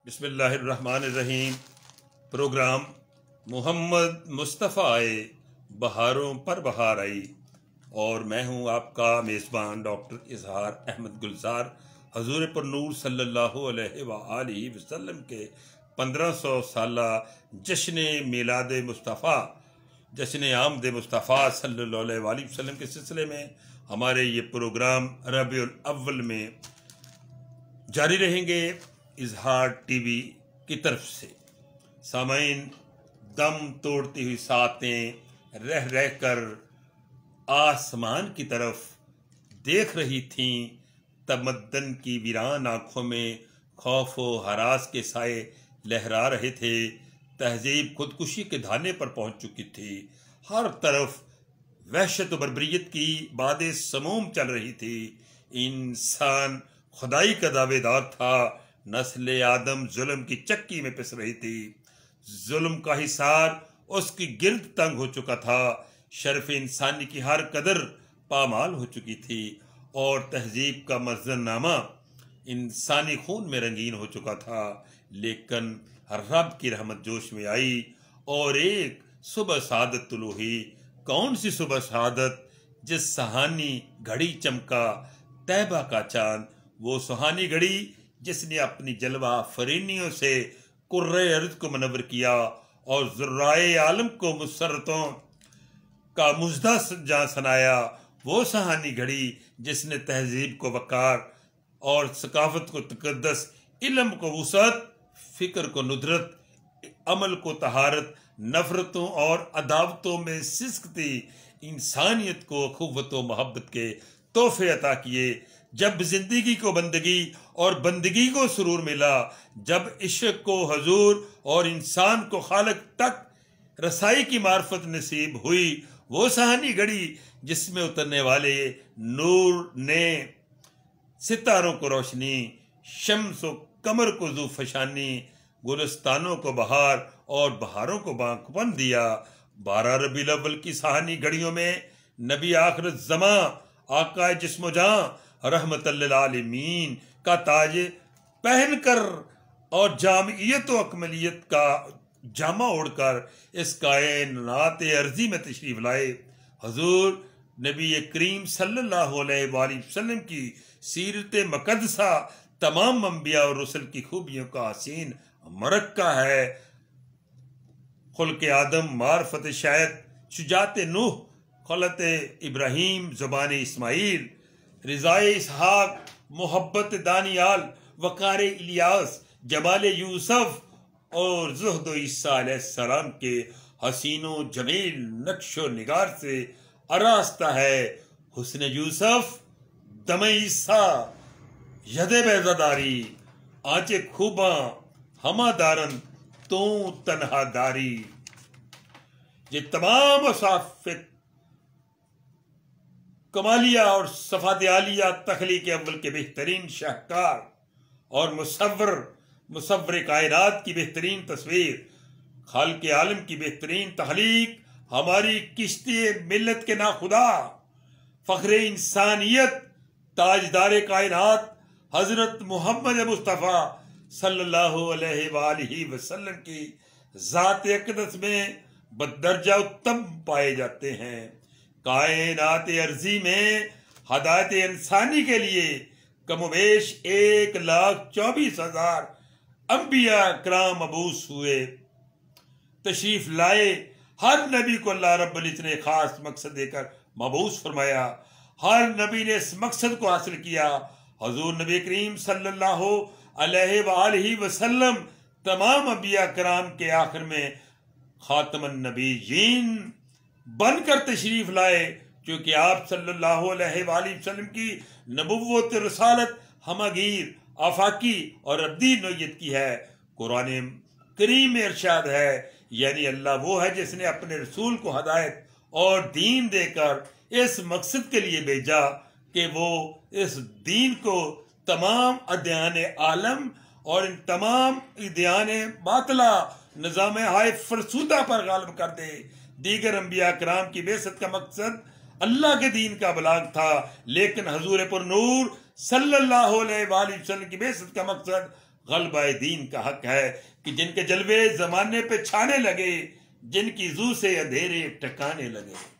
بسم اللہ الرحمن الرحیم۔ پروگرام محمد مصطفیٰ آئے، بہاروں پر بہار آئی، اور میں ہوں آپ کا میزبان ڈاکٹر اظہار احمد گلزار۔ حضور پر نور صلی اللہ علیہ وآلہ وسلم کے 1500 سالہ جشن میلاد مصطفیٰ، جشن آمد مصطفیٰ صلی اللہ علیہ وآلہ وسلم کے سلسلے میں ہمارے یہ پروگرام ربیع الاول میں جاری رہیں گے اظہار ٹی وی کی طرف سے۔ سامعین، دم توڑتی ہوئی ساتیں رہ کر آسمان کی طرف دیکھ رہی تھیں، تمدن کی ویران آنکھوں میں خوف و ہراس کے سائے لہرا رہے تھے۔ تہذیب خودکشی کے دھانے پر پہنچ چکی تھی، ہر طرف وحشت و بربریت کی باد سموم چل رہی تھی۔ انسان خدائی کا دعوے دار تھا، نسل آدم ظلم کی چکی میں پس رہی تھی، ظلم کا حصار اس کی گرد تنگ ہو چکا تھا، شرف انسانی کی ہر قدر پامال ہو چکی تھی، اور تہذیب کا منظرنامہ انسانی خون میں رنگین ہو چکا تھا۔ لیکن رب کی رحمت جوش میں آئی اور ایک صبح سعادت طلوع ہوئی۔ کون سی صبح سعادت؟ جس سہانی گھڑی چمکا طیبہ کا چاند، وہ سہانی گھڑی جس نے اپنی جلوہ فرینیوں سے کرۂ ارض کو منور کیا اور ذرائع عالم کو مسرتوں کا مژدہ جاں سنایا۔ وہ سہانی گھڑی جس نے تہذیب کو وقار اور ثقافت کو تقدس، علم کو وسعت، فکر کو ندرت، عمل کو طہارت، نفرتوں اور عداوتوں میں سسکتی انسانیت کو اخوت و محبت کے تحفے عطا کیے۔ جب زندگی کو بندگی اور بندگی کو سرور ملا، جب عشق کو حضور اور انسان کو خالق تک رسائی کی معرفت نصیب ہوئی، وہ سہانی گھڑی جس میں اترنے والے نور نے ستاروں کو روشنی، شمس و قمر کو ذو فشانی، گلستانوں کو بہار اور بہاروں کو بانکپن دیا۔ 12 ربیع الاول کی سہانی گھڑیوں میں نبی آخر الزماں، آقا جسم و جاں، رحمت للعالمین کا تاج پہن کر اور جامعیت و اکملیت کا جامہ اوڑھ کر اس کائنات ارضی میں تشریف لائے۔ حضور نبی کریم صلی اللہ علیہ وآلہ وسلم کی سیرت مقدسہ تمام انبیاء اور رسل کی خوبیوں کا حسین مرکہ ہے۔ خلق آدم، معرفت شاید، شجاعت نوح، خلت ابراہیم، زبان اسماعیل، رضائے اسحاق، محبت دانیال، وقار الیاس، جمال یوسف اور زہد و عیسیٰ علیہ السلام کے حسین و جمیل نقش و نگار سے آراستہ ہے۔ حسن یوسف، دم عیسیٰ، ید بیضاداری، آنچ خوباں ہما دارن تو تنہا داری۔ یہ تمام اوصاف کمالیہ اور صفات عالیہ تخلیق اول کے بہترین شاہکار اور مصور کائنات کی بہترین تصویر، خالق عالم کی بہترین تخلیق، ہماری کشتی ملت کے ناخدا، فخر انسانیت، تاجدار کائنات حضرت محمد مصطفیٰ صلی اللہ علیہ وآلہ وسلم کی ذات اقدس میں بدرجہ اتم پائے جاتے ہیں۔ کائنات ارضی میں ہدایت انسانی کے لیے کم و بیش 1,24,000 انبیاء کرام مبعوث ہوئے، تشریف لائے۔ ہر نبی کو اللہ رب العزت نے خاص مقصد دے کر مبعوث فرمایا، ہر نبی نے اس مقصد کو حاصل کیا۔ حضور نبی کریم صلی اللہ علیہ وآلہ وسلم تمام انبیاء کرام کے آخر میں خاتم النبیین بن کر تشریف لائے، کیونکہ آپ صلی اللہ علیہ وآلہ وسلم کی نبوت رسالت ہمگیر، آفاقی اور ابدی نوعیت کی ہے۔ قرآن کریم میں ارشاد ہے، یعنی اللہ وہ ہے جس نے اپنے رسول کو ہدایت اور دین دے کر اس مقصد کے لیے بھیجا کہ وہ اس دین کو تمام ادیان عالم اور ان تمام ادیان باطلہ نظام ہائے فرسودہ پر غالب کر دے۔ دیگر انبیاء کرام کی بعثت کا مقصد اللہ کے دین کا ابلاغ تھا، لیکن حضور پر نور صلی اللہ علیہ وآلہ وسلم کی بعثت کا مقصد غلبہ دین کا حق ہے کہ جن کے جلوے زمانے پہ چھانے لگے، جن کی زو سے اندھیرے ٹکانے لگے۔